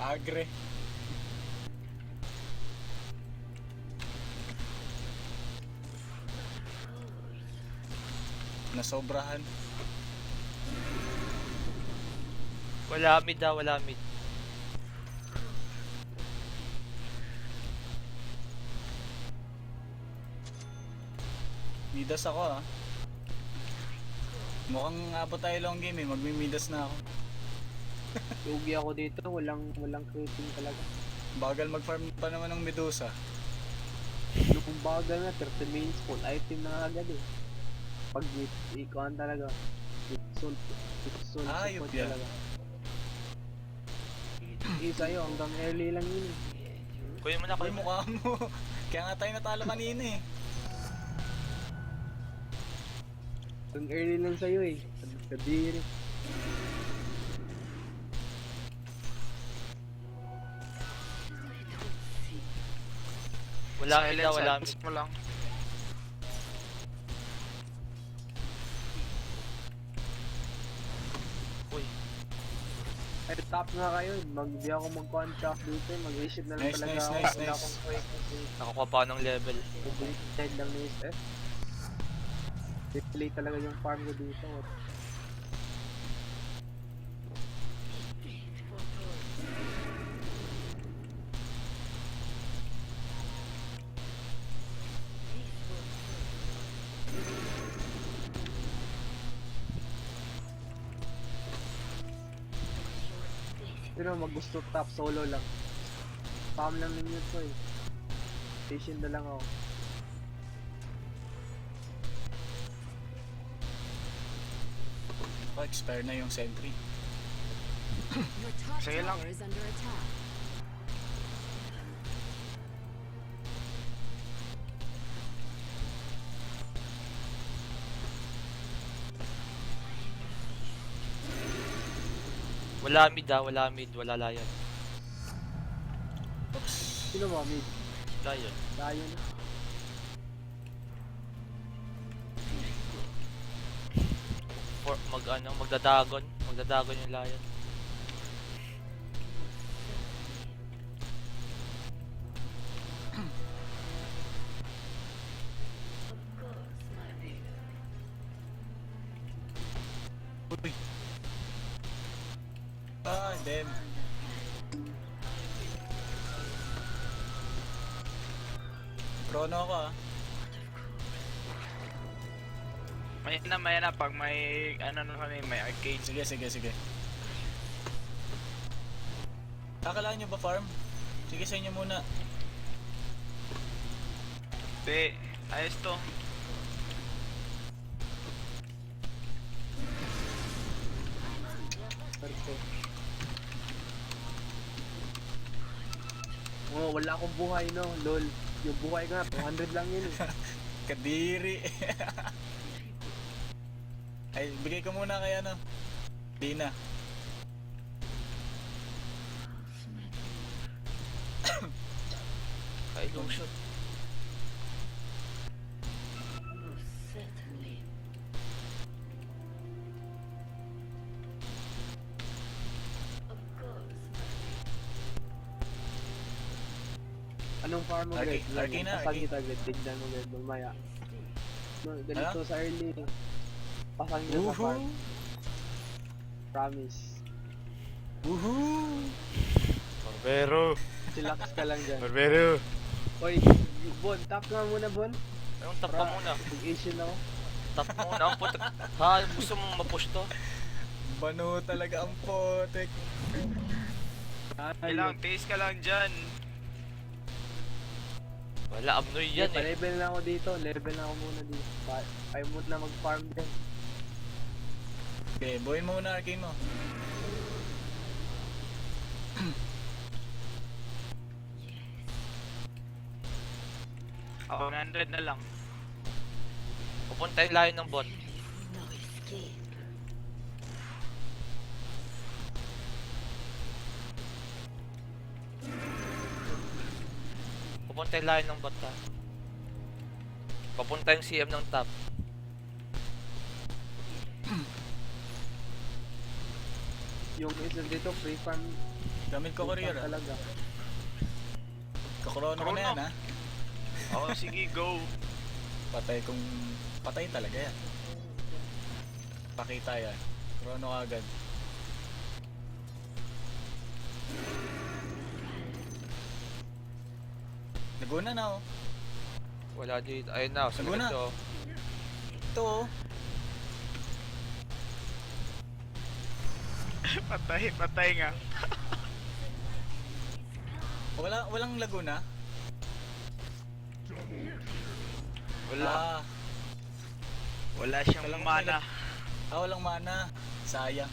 Agre. Nasobrahan. Wala mid daw, wala mid. Midas ako ah. Mukhang abot tayo long game eh. Magmimidas na ako. Lugi ako dito, walang creating talaga. Bagal mag-farm pa naman ng Medusa. Yung bagal na, 30 minutes full item na agad eh. Pag ikuan talaga. It's Ayop support yan. talaga. Sa'yo, hanggang early lang yun eh. Kuya mo na, Uy, kuya mo. mukha mo. Kaya nga tayo natalo kanina eh. Hanggang early lang sa'yo eh. Kadiri. Wala mid daw, wala mid. Push mo lang. Uy, Ay, top nga kayo. Di ako mag-contract dito. Mag-reshoot na lang Nice, talaga nice, ako. nice, Wala nice. akong quick. nakakuha pa ako ng level. Side lang ni SF. Delay talaga yung farm ko dito. Pero maggusto top solo lang. Farm lang ninyo to eh. Patient na lang ako. Expire na yung sentry. Your top Sige lang. tower is under attack. Wala mid daw, wala mid, wala lion. Oops. Sino ba mid? Lion. Tayo na. Magdadagon yung lion. Uy. Ah, damn. Chrono ako ah. Maya na pag may ano na kami, may arcade. Sige, sige, sige. Kakalaan nyo ba farm? Sige sa inyo muna. Be, ayos to. Perfect. Oh, wala akong buhay no, lol. Yung buhay nga, 200 lang yun eh. Kadiri. Ay, bigay ko muna kay ano. Dina. Ka-illusion. Anong farm mo guys? Arcane na, Pasag Arcane. kita agad, tignan mo guys, mamaya. No, ganito sa early. Pasang kita sa farm. Promise. Woohoo! Barbero. Chillax ka lang dyan. Barbero. Oy, Bon, tap nga muna Bon. Anong tap ka muna? Mag-Asian ako. Tap muna. Ang putik. Ha, gusto mong ma-push to? Bano talaga ang potek. Kailang, taste ka lang dyan. Wala, abnoy yan eh. Pa-level na ako dito, level na ako muna dito. Ayaw mo na mag-farm dyan. Okay, buuin mo muna arcane mo. Ako 100 na lang. Pupunta yung lion ng bot. Pupunta yung lion ng bot ha. Papunta yung CM ng top. Yung isa dito, free farm. Gamit ko free courier farm ah. talaga. Kakrono ko na yan ah. Oo, sige, go. Patay talaga yan. Pakita yan. Krono ka agad. Naguna na oh. Wala dito. Ayun na, sa Laguna. likod ko. Ito oh. Patay nga. Walang Laguna. Wala. Ah, Wala siyang Walang mana. walang mana. Sayang.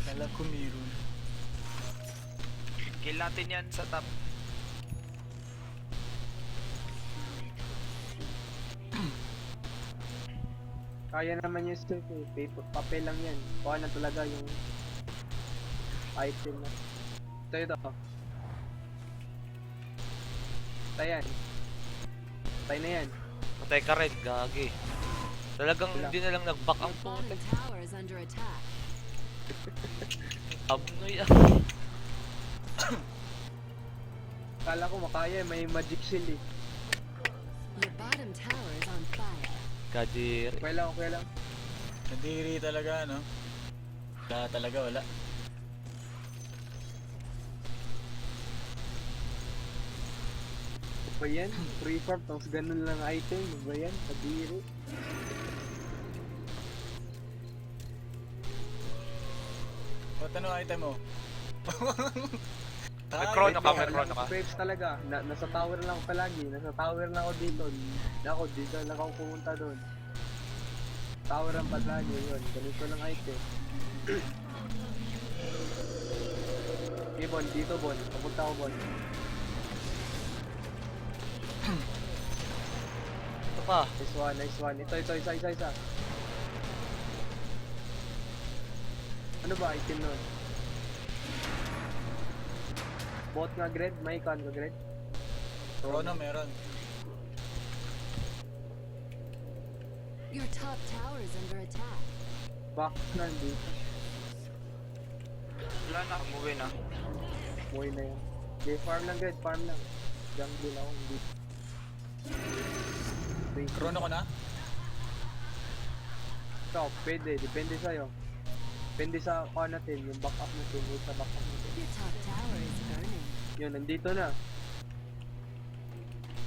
Kala ko meron. Kill natin yan sa top. Kaya naman yung stick eh. Paper, papel lang yan. Kuha na talaga yung item na. Ito. Tayan. Tay na yan. Patay ka rin, gagi. Talagang Wala. hindi na lang nag-back Your ang bottom putik. tower is under attack. Abnoy ah. Kala ko makaya, may magic shield eh. Your bottom tower is on fire. Kadiri. Okay lang. Nadiri talaga no. Wala talaga wala. Ano ba yan? Free farm, tapos ganun lang item. Ano ba yan? Kadiri. What ano item mo? May chrono ka, may Wala chrono ka. akong scrapes talaga. Nasa tower lang ako palagi. Nasa tower lang ako dito. Dito lang ako pumunta doon. Tower ang palagi yun. Ganito lang item. Okay, Bon. Dito, Bon. Papunta ako, Bon. Ito pa. Nice one. Ito. Isa. Ano ba item nun? Bot nga, Gred? May icon ka, Gred? Chrono meron. Your top tower is under attack. Back na dito. Wala na, umuwi na. Buhay na yun. Okay, farm lang, Gred. Farm lang. Jungle ako. Hindi. Wait. Chrono ko na? Ikaw, pwede. Depende sa'yo. Depende sa kuha natin. Yung backup natin. Yung sa backup natin. Your top tower is burning. Yun, nandito na.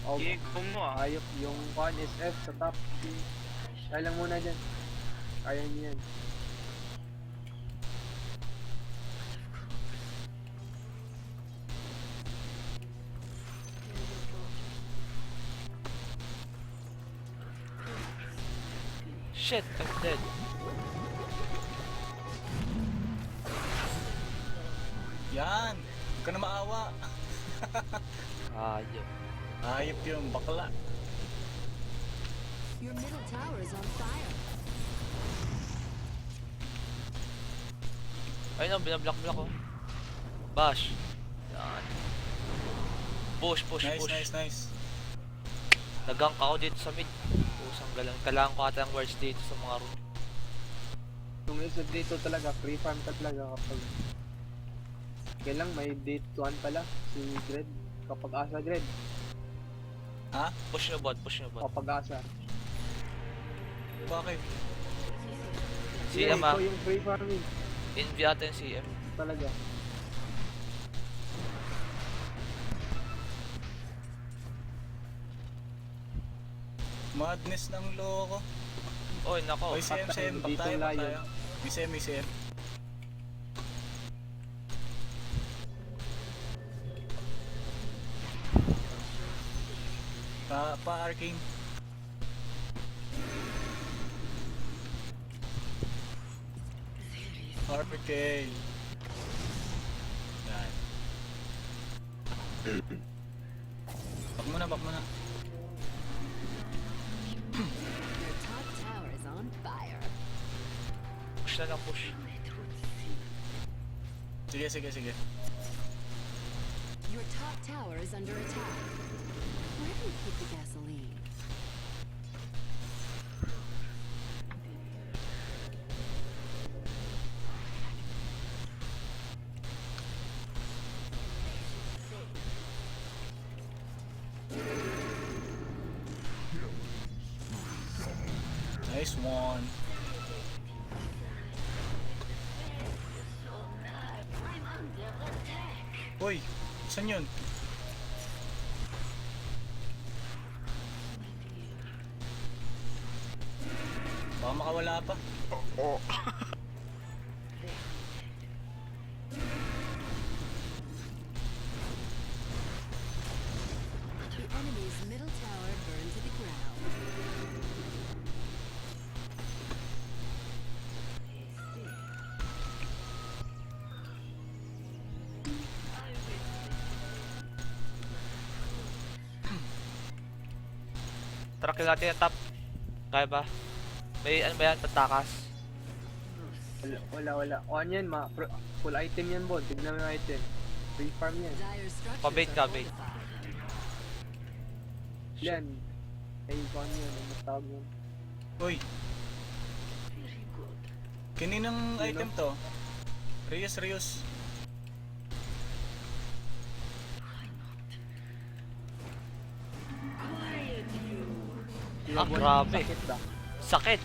Oh, Sige, go mo ah. ayop. Yung kuha is F sa top. Kaya lang muna dyan. Kaya niyo yan. Shit, I'm dead. Yan! Huwag ka na maawa. Ayun. Ayop yung bakla. Your middle tower is on fire. Ayun ang binablock ko. Bash. Yan. Push. Nice. Nagank ako dito sa mid. Pusang galang. Kailangan ko ata ng words dito sa mga room. Yung isa dito talaga, free farm ka talaga kapag kailang may date 1 pala si Gred. Kapag asa Gred, Ha? Push nyo bot. kapag asa. Bakit? CM ah. Ito yung free farming Envy ata yung CM. talaga. Madness ng loko. Oy, nako. Oy, CM, back dito tayo. lion. May CM. Pa-arcing. Arcane. Yan. Back mo na. Your top tower is on fire. Push na lang, push. Sige. Your top tower is under attack. Where do you keep the gasoline? Nice one. Uy, saan yun? Baka makawala pa. Oo. The enemy's middle tower burned to the ground. Tara, kill natin yung top. Kaya ba? May ano ba yan? Patakas. Wala. O ano yan, full item yan, Bon. Tignan mo yung item. Free farm yan. Dire structures Pabait are ka, bait. fortified. Yan. Ay, paano yan? Ano tawag yan? Uy. Kaninang Sino? item to? Rios. Ah, Bon, grabe. Sakit ba? Sakit!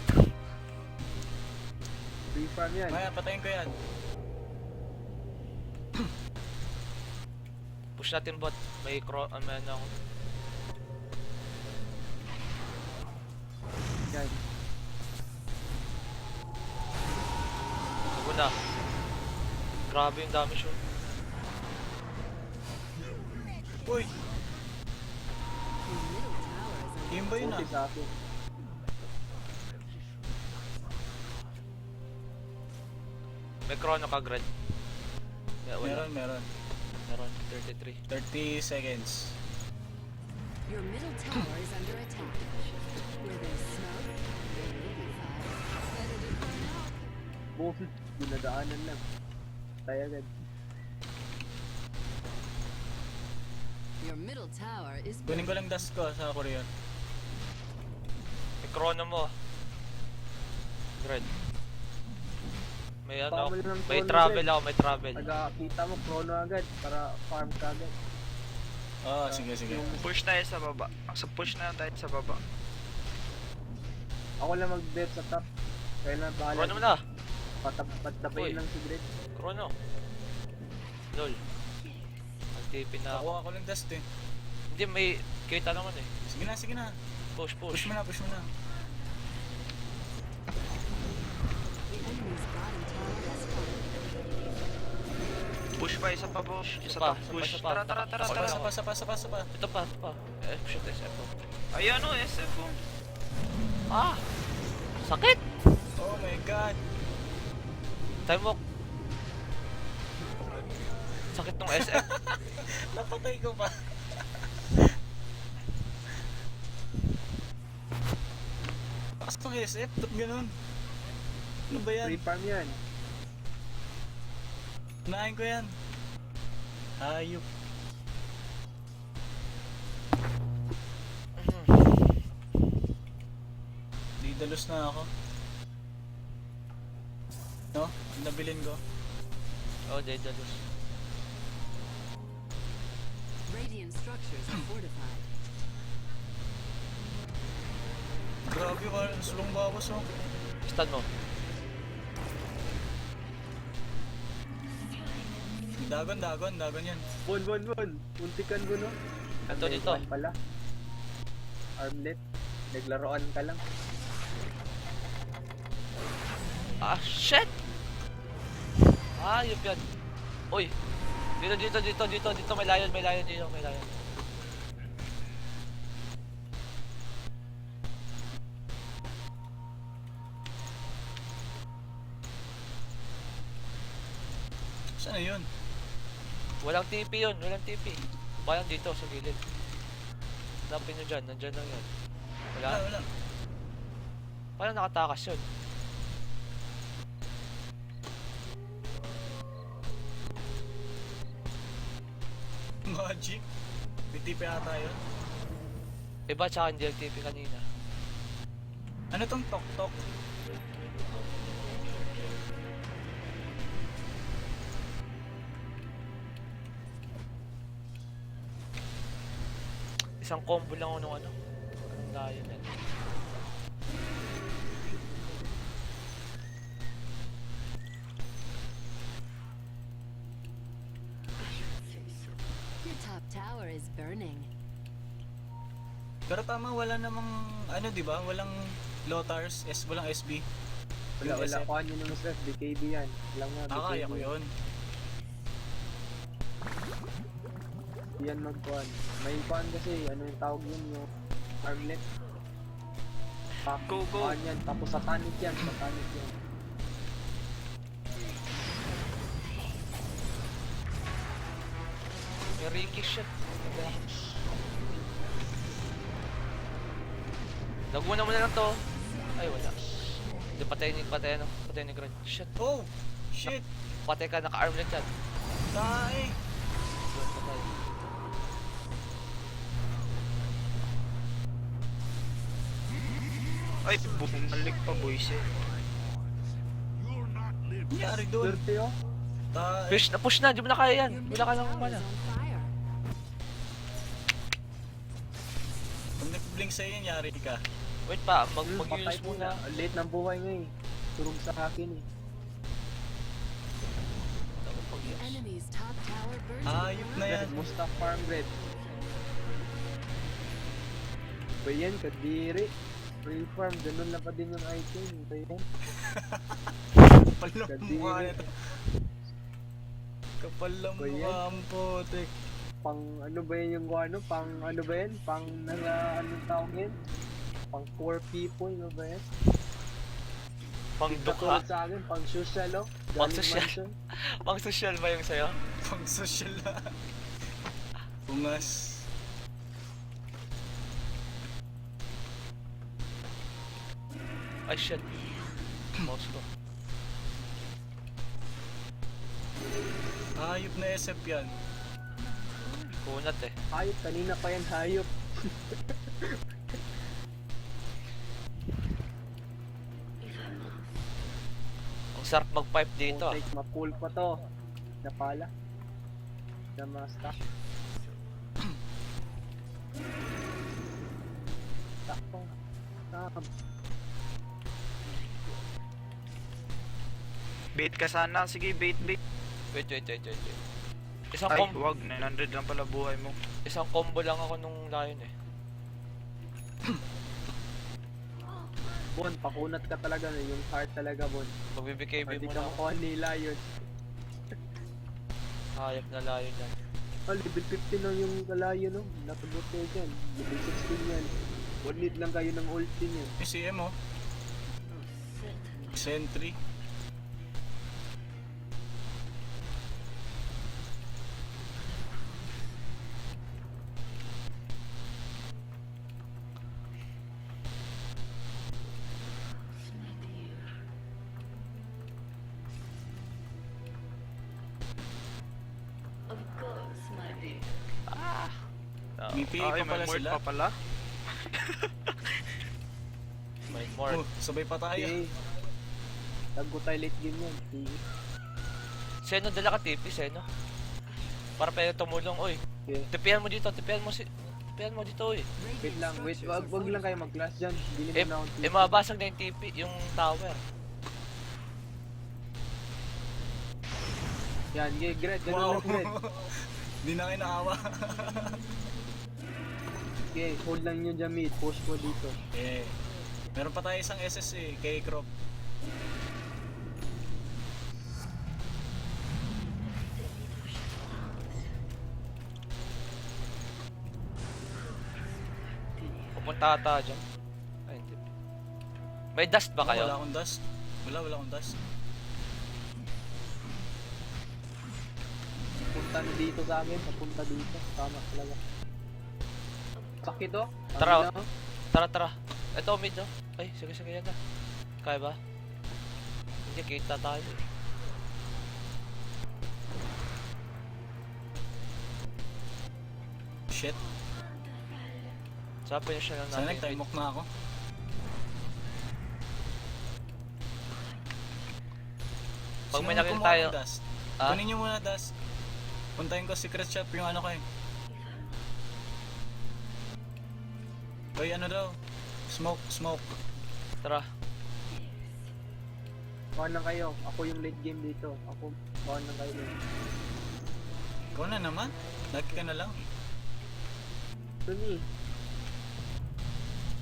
Free farm yan. Maya, patayin ko yan. Push natin bot. May may ano ako. Yan. Tugo na. Grabe yung damage yun. Uy, Your middle tower is under yun ba yun Buti ah? sa akin. May chrono ka, Grad. Wala. Meron. Meron. 33. 30 seconds. Your middle tower is under attack. Where there's smoke, there will be fire. Better to burn out. Buti. Dinadaanan lang. Tayo agad. Your middle tower is Kunin ko lang dust ko sa courier. May chrono mo. Grad. May ano, Pamali ng may chrono, travel Grad. ako, may travel. Nagkakita mo chrono agad para farm ka agad. Sige. Push tayo sa baba. Push na tayo sa baba. Ako lang mag-bet sa top. Kaya na bahala. Chrono mo na. Patapayin Uy. lang si Greg. Chrono. Lol. Nag-TP na ako. Nakuha ko lang dust eh. Hindi, may kita naman eh. Sige na. Push. Push mo na. the enemy's bottom tower has fallen. Push pa, isa pa push. Isa pa, pa. Push. isa pa. Tara. Sapa. Ito pa. Shoot, SF. Ayan o, SF o. Ah! Sakit! Oh my god. Time walk. Sakit nung SF. Napatay ko pa. Lakas tong SF, top ganun. Ano ba yan? Free farm yan. Unahin ko yan. Ayup. Didalos na ako. No? Yung nabilin ko. Oh, Daedalus. Radiant structures are fortified. Grabe ka, sulong bawas oh. Stun mo. Dagon yan. Bon. Muntikan mo no. Ito May dito. one pala. Armlet. Naglaroan ka lang. Ah, shit! Ah, yun yan. Uy! Dito, may lion dito. Saan na yun? Walang TP yun, Bayan dito, sa gilid. Hanapin nyo dyan, nandyan lang yan. Wala. Paano nakatakas yun? Magic. BTP ata yun. Iba tsaka hindi TP kanina. Ano tong tok-tok? Isang combo lang ako nung ano. Ang layo yan. Your top tower is burning. Pero tama, wala namang, ano diba? Walang Lotars, walang SB. Wala, Yung wala. SF. Kuha nyo ng stress, BKB yan. Alam nga, BKB Kaya ko yun. Yan magkuhan. May kuhan kasi, ano yung tawag yun, yung armlet. Go, go. Kuhan yan, tapos satanic yan, satanic yan. May Ricky shit. Naguna mo na lang to. Ay, wala. Hindi, patay ni Grant. Shit. Oh! Shit! Patay ka, naka-armlet yan. Tae! Doon, patay. Ay, bumalik pa boys eh. Nangyari doon. Dirty oh. Tae! Push na, di mo na kaya yan. Your Wala ka middle lang tower mana. is on fire. Pag nag-blink sa'yo, yari ka. Wait pa, Patay mag-use ko muna. na. Late ng buhay nga eh. Turog sa akin eh. The enemy's top tower burns. Ayop na yan. Musta farm bread. Ba yan, kadiri. Free farm, ganun na pa din yung item. Ba yan? Kapal ng Kadiri. mukha nito. Kapal ng Ba yan? mukha ang putik. Pang ano ba yan yung ano? Pang ano ba yan? Pang nasa anong tawag yan? Pang poor people na ba yan? Pang Katulad dukha. sa akin, pang social oh. Pang Galing social. mansion. Pang social ba yung sa'yo? Pang social na. Bungas. Ay, shit. Mouse ko. Ayop na SF yan. Kunat eh. Hayop, kanina pa yan hayop. Ang sarap mag-pipe dito ah. Putik, ma-cool pa to. Napala. Namasta. Takpo. Bait ka sana. Sige, bait. Wait. Isang Ay, combo, wag. 900 lang pala buhay mo. isang combo lang ako nung lion eh. Bon, pakunat ka talaga no, yung heart talaga Bon. Magbibikb Hindi mo ka na ako. makuha nila yun. Hayop na lion yan. Oh, level 15 na yung kalayo no. Natubot kayo dyan. Level 16 yan. 1 need lang kayo ng ulti niyan. Yung CM oh. Sentry. Ah, BPA Ay, pa may pala ward sila. pa pala. may more. Oh, sabay pa tayo. Okay. Taggo tayo late game yan. Okay. Seno, dala ka TP, Seno. Para pwede tumulong, oy. Okay. Tipihan mo dito, tipihan mo dito, oy. Wait lang, wait. Wag lang kayo mag-class dyan. Bilhin Eh, mo na akong eh mababasag na yung TP, yung tower. Yan, Gret. Ganun Wow. lang, Gret. Di na kayo naawa. Okay, hold lang yun dyan mid. Push mo dito. Eh. Meron pa tayo isang SS eh, kay Crop. Pupunta ata dyan. Ay, hindi. May dust ba kayo? Wala akong dust. Wala akong dust. Punta na dito sa akin. Papunta dito. Tama talaga. Sakit oh. Tara, Sabi na, oh. Tara. Ito, mid, oh. Ay, sige, yan na. Kaya ba? Hindi, kita tayo eh. Shit. Sabi niya siya lang Sana natin. nag-time walk na ako. Pag may Sino nakita kumuha tayo, ng dust? ah? Kunin nyo muna dust. Puntahin ko secret shop yung ano ko eh. Uy, ano daw? Smoke. Tara. Kuha na kayo. Ako yung late game dito. Ako, kuha na kayo. Ikaw na naman. Lagi ka na lang. Doon eh.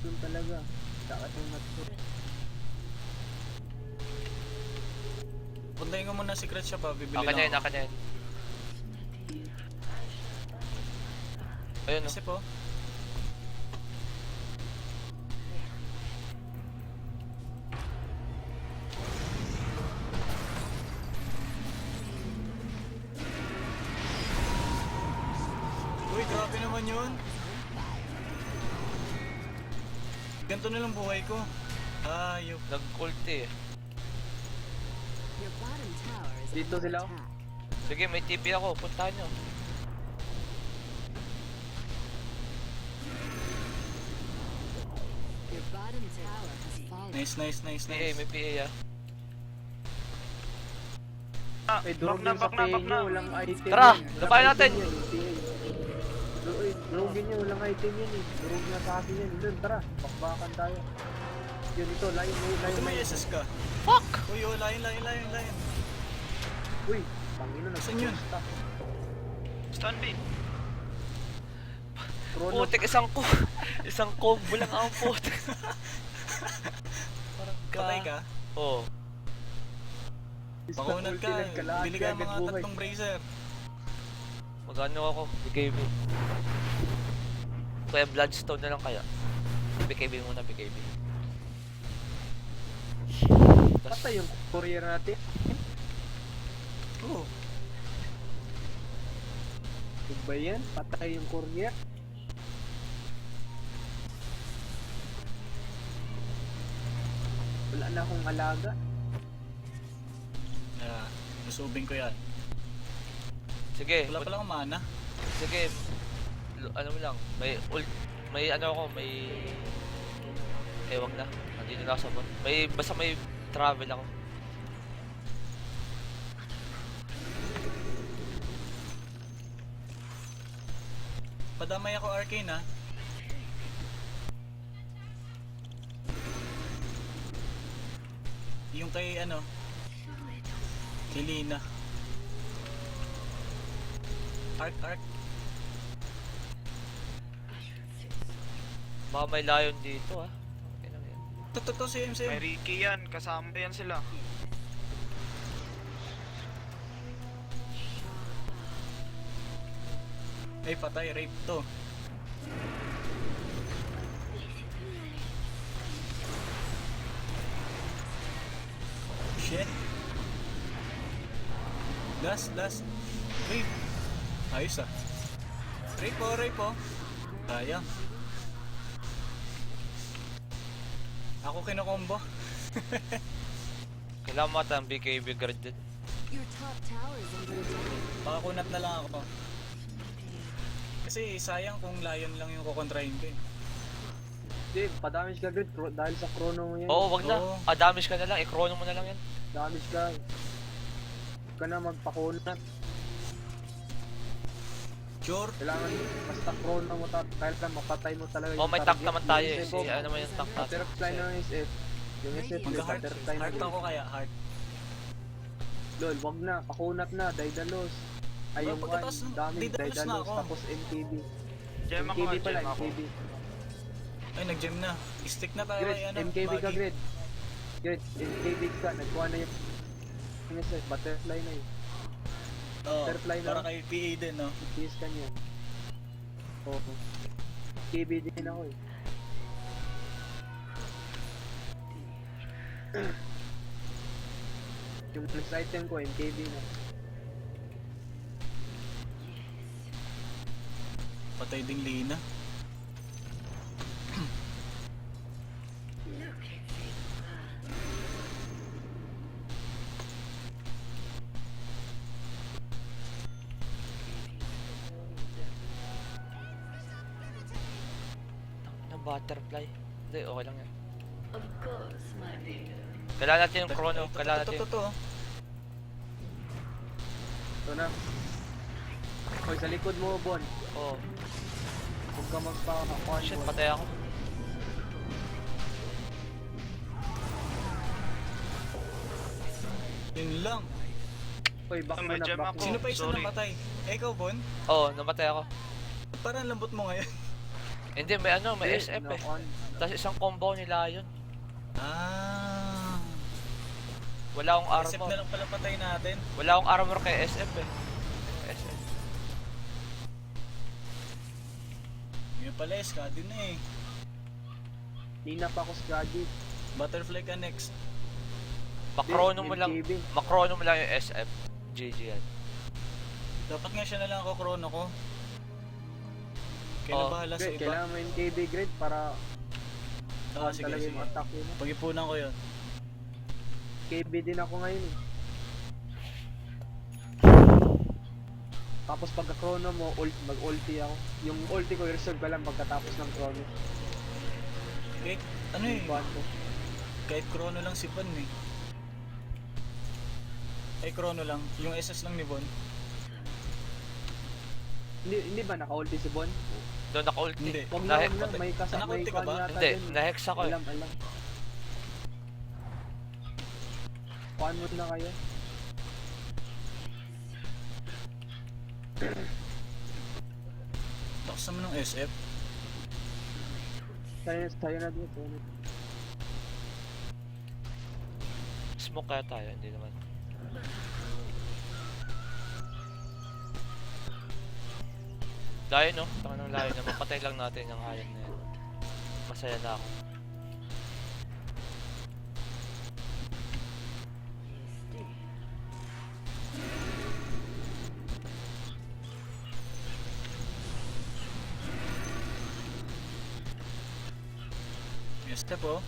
Doon talaga. Dapat yung matso. Puntayin ko muna secret shop ha. Bibili Akin na yun, lang ako. akin na yun. Ayun o. Kasi po. Uy, grabe naman yun. Ganito na lang buhay ko. Ayop. Nag-ulti eh. Your bottom tower is Dito under sila. attack. Sige, may TP ako. Puntahan nyo. Your bottom tower has fallen. Nice, nice, nice, PA, nice. may PA ah. Ay, durog Back na, yun sa back na, PA back na. nyo. Walang item Tara, yan. Walang labayan item natin. yan, yung PA. Durugin nyo. Walang item yan eh. Durog na sa akin yan. Doon, tara. Bakbakan tayo. Yun, ito. Lion, Ito may lion. SS ka. Fuck! Uy, oh, lion. Uy, pangino na. Saan yun? Stun beam. Chrono. Putik, isang combo lang ang putik. Parang Patay ka. Oo. Makunat ka. Bili ka mga tatlong bracer. Magano ako? BKB. Kaya Bloodstone na lang kaya. BKB muna, BKB. Patay yung courier natin. Oo. Huwag ba yan? Patay yung courier. Wala na akong alaga. Nasubing ko yan. Sige, Wala pala akong mana. sige. Ano mo lang, may ano ako, may wag na. Nandito na ako sa bot. Basta may travel ako. Padamay ako arcane ha. Yung kay ano, kay Lina. Arc. Baka may lion dito ah. Okay lang yan. To si May MCM. Ricky yan. Kasama yan sila. Ay patay, rape to. Shit. Last. Rape. Ayos ah. Rape po. Sayang. Ako kinakombo. Kailangan mo ata ang BKB guard din. Your top tower is under attack. Pakakunat na lang ako. Kasi sayang kung lion lang yung kukontrahin ko eh. Hindi, pa-damage ka agad dahil sa chrono mo yan. Oo, wag na. Oo. Damage ka na lang. I-chrono mo na lang yan. Damage ka. Huwag ka na magpakunat. Sure. Kailangan basta chrono mo kahit na mapatay mo talaga Oh, may tank target. naman tayo Yung eh. SF, Si ano naman yung tank natin. butterfly na yung SF. Yung SF, yung Magka-heart. butterfly na Heart yun. ako kaya, heart. Lol, wag na. Pakunat na. Daidalos. Ay, yung Pagkatapos one. ng Daming Daidalos na Daidalos. ako. Tapos MKB. Gem ako, MKB pala, gem ako. MKB. Ay, nag-gem na. Stick na tayo Grid, kay ano, MKB ka, Maggie. Grid. Grid, MKB ka. Nagkuha na yung SF. Butterfly na yun. Oo, Butterfly na. para kay PA din, no? Itis ka niyan. Oo. MKB din ako eh. Yung next item ko, MKB na. Patay ding Lina. Ng butterfly. Hindi, okay lang yan. Kailangan natin yung chrono. Kailangan natin yung... To. Ito na. Hoy, sa likod mo, Bon. Oh, Huwag ka magpakakuan, shit, Bon. patay ako. Yun lang. Uy, back mo May na, gem back ako. mo. Sino pa isa sorry. namatay? Ikaw, Bon? Oo, namatay ako. Ba't parang lambot mo ngayon? Hindi, may ano, may Hindi, SF eh. knock-on. Tapos isang combo nila yun. Ah. Wala akong SF armor. na lang pala patay natin. Wala akong armor kay SF eh. SF. Yun pala, SCAD na eh. Nina pa ako sa gadget. Butterfly ka next. Makrono mo lang. MKB. Makrono mo lang yung SF. GG yan. Dapat nga siya na lang ako krono ko. Kaya Oh. na bahala sa Grade, iba. kailangan mo yung KB grade para Sige, talaga sige. yung attack yun. Pag-ipunan ko yun. KB din ako ngayon eh. Tapos pagka chrono mo, mag-ulti ako. Yung ulti ko, i-reserve ka lang pagkatapos ng chrono. Kahit, ano eh, Yung buwan ko. kahit krono lang si Bon eh. Ay, krono lang. Yung SS lang ni Bon. Hindi ba naka-ulti si Bon? Doon naka-ulti. Hindi. Huwag na, Nahe- huwag na. May kasama Naka-ulti ka ba? yata Hindi, dun. na-hex ako eh. Alam. Kuhaan mo na kayo. Lakas naman ng SF. Tayo na dito. Smoke kaya tayo, hindi naman. Layo no? Tanga ng layo na. Mapatay lang natin yung hayop na yan. Masaya na ako. Yes, step oh.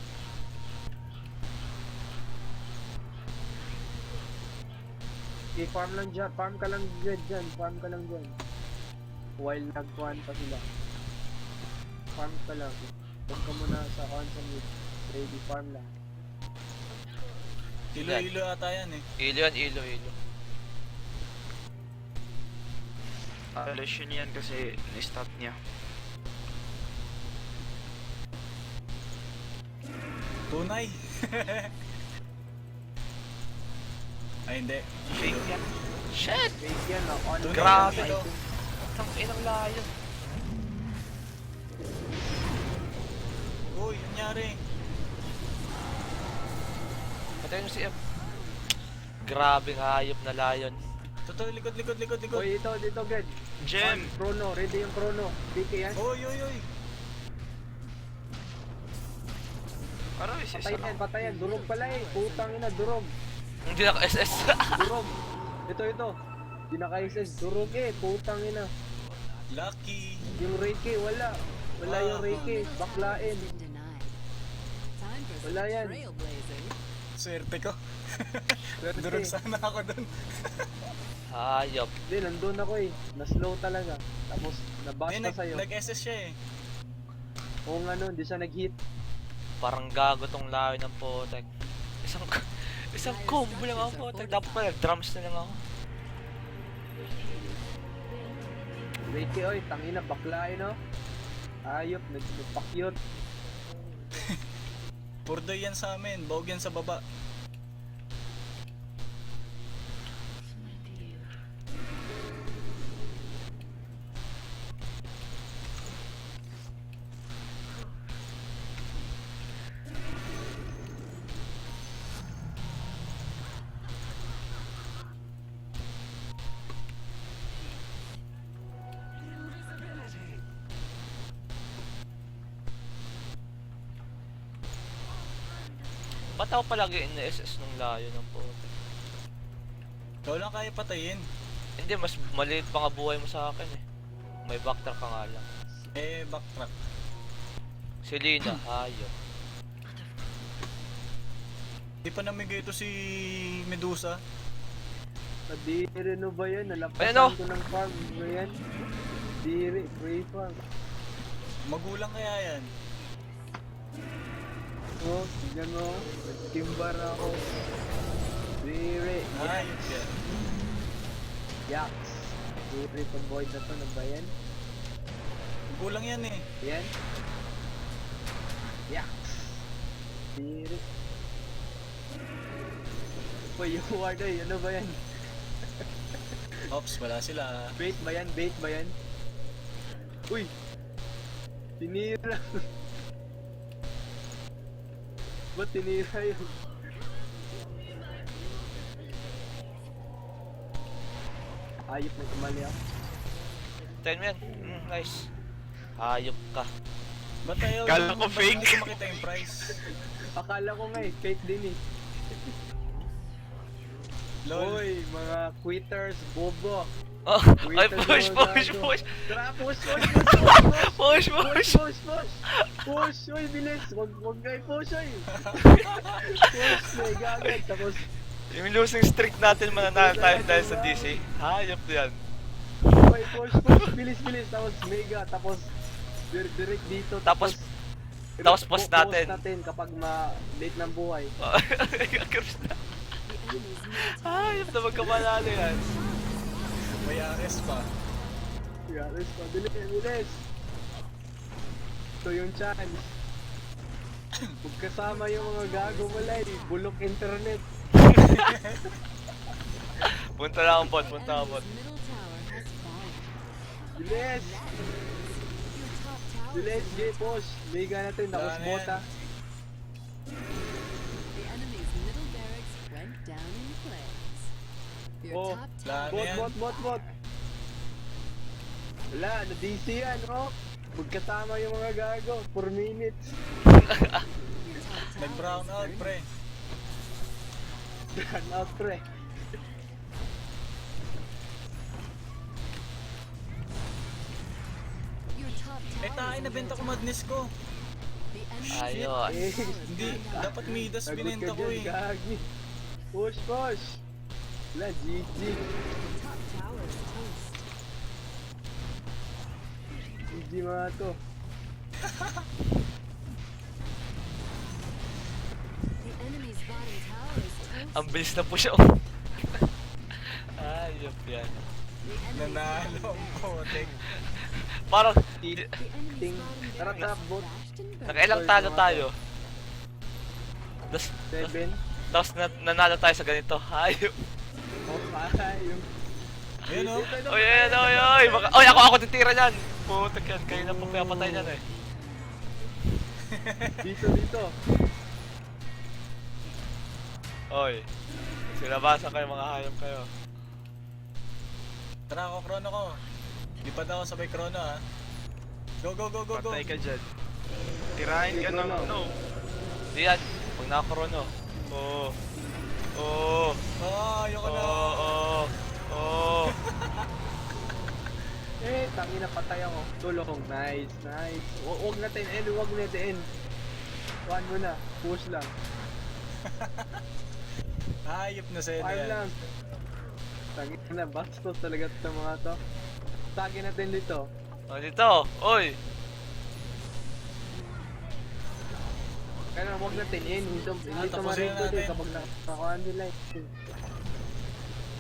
I-farm lang dyan. Farm ka lang dyan. Farm ka lang dyan. While nagkuhan pa sila. Farm ka lang. Huwag ka muna sa mid. Ready farm lang. Ilo-ilo ata yan eh. Ilo yan, ilo. Alas yun yan kasi ni-stop niya. Tunay. Ay, hindi. Fake yan. Shit! Wait yan, on. Tunay Grabe. lang ito. Tang inang layo. Uy, nangyari. Patay mo si M. Grabing hayop na layon. Totoo, likod. Uy, dito, Ged. Gem! Chrono, ready yung chrono. PK yan. Uy. Aray, isa Patayan. Durog pala eh. Putang ina, durog. Hindi na SS. Durog. Ito. Di naka-SS. Durog eh. Putang ina. Lucky. Yung Reiki, wala. Wala yung Reiki. Baklain. Been denied. Time for Wala some yan. trailblazing. Swerte ko. Swerte. Durog sana ako dun. Hayop. Hindi, nandun ako eh. Na-slow talaga. Tapos, nabasta Hindi, sa'yo. nag-SS siya eh. Oo nga no, hindi siya nag-hit. Parang gago tong layo ng potek. Isang combo lang ako potek. Dapat pa nag-drums na lang ako. Reiki, oy, tangina, baklain no. Ayop, nagpakyot. Purdoy yan sa amin. Bawag yan sa baba. Ba't ako palagi in-SS nung layo ng potek? Ikaw lang kaya patayin. Hindi, mas maliit pa nga buhay mo sa akin eh. May backtrack ka nga lang. Eh, backtrack. Si Lina, hayop. Di pa namigay ito si Medusa. Nadiri no ba yan? Ayan, oh. Nalampasan ko ng farm ba yan? Diri, free farm. Magulang kaya yan. Oh, tignan mo. Nagtimbar ako. Diri. Ayos yan. Yaks. Diri, itong void na to, ano ba yan? Magulang yan eh. Yan. Yaks. Diri. Uy, yung ward ay, ano ba yan? Ops, wala sila. Bait ba yan? Bait ba yan? Uy! Tinira. Ba't tinira yun? Ayop na tumali ako. 10 men. Nice. Hayop ka. Ba't tayo? Kala ko ba't fake. Hindi ko makita yung price. Akala ko nga fake din eh. Lol. Oy, mga quitters, bobo. Oh, ay, push. Tara, push. Push. Push, oy, bilis. Wag kayo push, oy. Push, may gagad. Tapos, Yung losing streak natin mananalo tayo dahil sa DC. Hayop yan. oy, push. Bilis. Tapos, mega. Tapos, direct dito. Tapos post natin. Post natin kapag late ng buhay. Kakaros na. The enemy's middle tower Hayop na magkamalalo yan. May RS pa. Bilis pa, bilis. Ito yung chance. Huwag kasama yung mga gago mo lang. Bulok internet. Punta na akong bot. The enemy's middle tower has fallen. Bilis! Your top tower Bilis, is J, push. Liga natin, tapos Wala na bota. The enemy's middle barracks went down in flames. Your Oh, top wala tower na. Bot. Wala, na-DC yan, oh. Huwag kasama yung mga gago. 4 minutes. Nag-brown out, pre. Run out, pre. Your top tower Eh, tayo, is nabenta ko under madness ko. The enemy's Ayos. Eh, Hindi, dapat Midas Sagot binenta ka ko dyan, eh. gagi. Push. Wala, GG. top tower is toast. GG mga to. The enemy's bottom tower is toast. Ang bilis na push oh. Hayop yan. The enemy's Nanalo bottom ang potek. Parang, The enemy's Ting. bottom Tara, barracks tap, bot. crashed and burned. nakailang talo tayo. Tapos 7. nanalo tayo sa ganito. Hayop. Oh, yung... Ayun o. Oy. Oy, ako titira niyan. Putek yan. Kayo na po pinapatay niyan eh. Dito. Oy. Silabasan kayo mga hayop kayo. Tara ako, chrono ko. Lipad ako sabay chrono ah. Go. Patay ka dyan. Tirahin ka ng ano. Di yan. Pag nakakrono. Oo. Ah, ayoko na. Oo. Eh, tangina patay ako. Tulong. Nice. Huwag natin end. Kuhan mo na. Push lang. Hayop na sa'yo na Fire yan. lang. Tangina, bastos talaga ito mga to. Tagin natin dito. Oh, dito. Oy. Kaya huwag natin end. Hindi tapusin tumarin na to din natin. kapag nakakuhaan nila.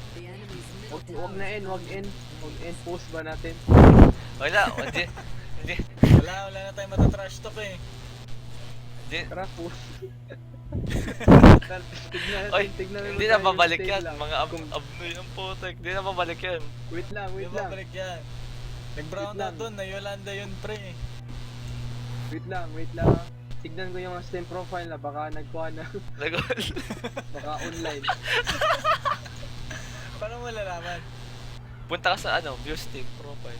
The enemy's middle Huwag na end. Huwag end. Post ba natin? Wala. Hindi. Wala na tayo matatrash talk eh. Tara, post. Oy, tignan hindi tayo na babalik yung yan. save lang. Mga abnoy ang putek. Hindi na babalik yan. Wait lang. Yung babalik yan. Nag-brown Wait lang. out doon, na Yolanda yun pre. Wait lang. Tignan ko yung Steam profile na baka nagkuha na. Lagol. Baka online. Paano mo malalaman? Punta ka sa view stick profile.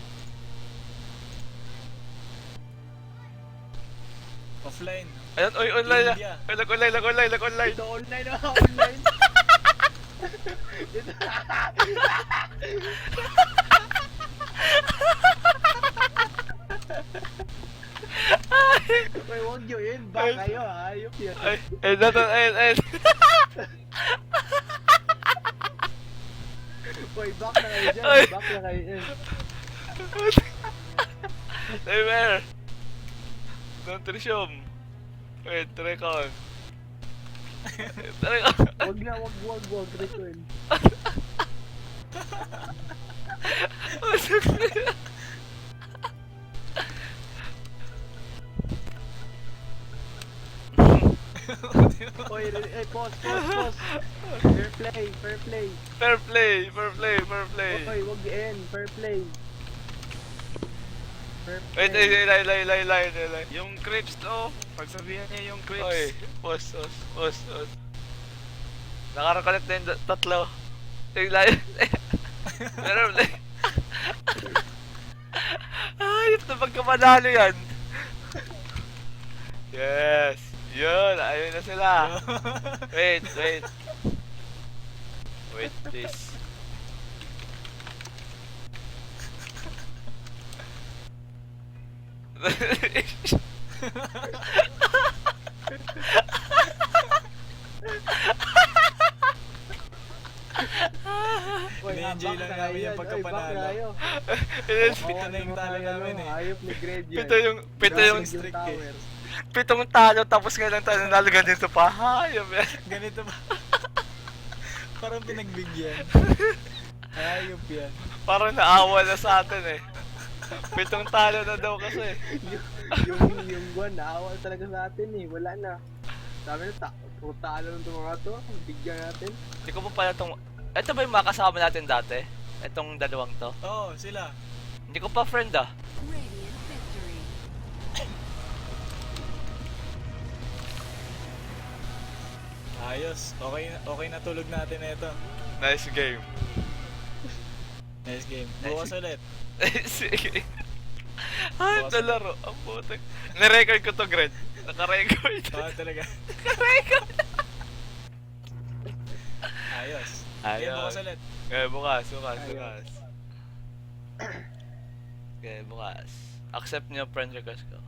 Offline. Ayun, oy, online na. India. Ay, lag-online. Ito online na. Online. Ito. Wait, huwag nyo yun. Back kayo ha. Ayop yan. Ay. Boy, back na kayo dyan. Ay. Back na kayo dyan. Timer. Don't resume. Wait, record. Huwag na, huwag. Return. Oy, pause. Fair play. Fair play, fair play, fair play. Oy, wag i-end. Fair play. Wait, lay. Yung creeps to, pagsabihan niya yung creeps. Oy, pause. Nakareconnect na yung tatlo. Yung lay. Fair play. Ayop na pagkamanalo yan. Yes. Yun, ayun na sila. Wait. Wait, please. Oy, Ini-enjoy lang namin yung pagkapanalo. Pito na yung talo namin eh. Ayop ni Graveyard. Pito yung Streak eh. towers. pitong talo tapos ngayon tayo nanalo ganito pa. Hayop yan. Ganito ba? Parang pinagbigyan. Hayop yan. Parang naawa na sa atin eh. Pitong talo na daw kasi. yung buwan, naawa talaga sa atin eh. Wala na. Sabi na, puro talo ng mga to. Bigyan natin. Hindi ko pa pala itong... Ito ba yung makasama natin dati? Itong dalawang to? Oo, sila. Hindi ko pa friend ah. Radiant victory. Ayos. Okay na tulog natin na ito. Nice game. Nice game. Bukas ulit. Sige. Ay, nalaro. Ang putik. Nirecord ko to, Gred. Naka-record. Oo, talaga. Naka-record. Ayos. Ayos. Game bukas ulit. Bukas. Ayos. Okay, bukas. Accept niyo friend request ko.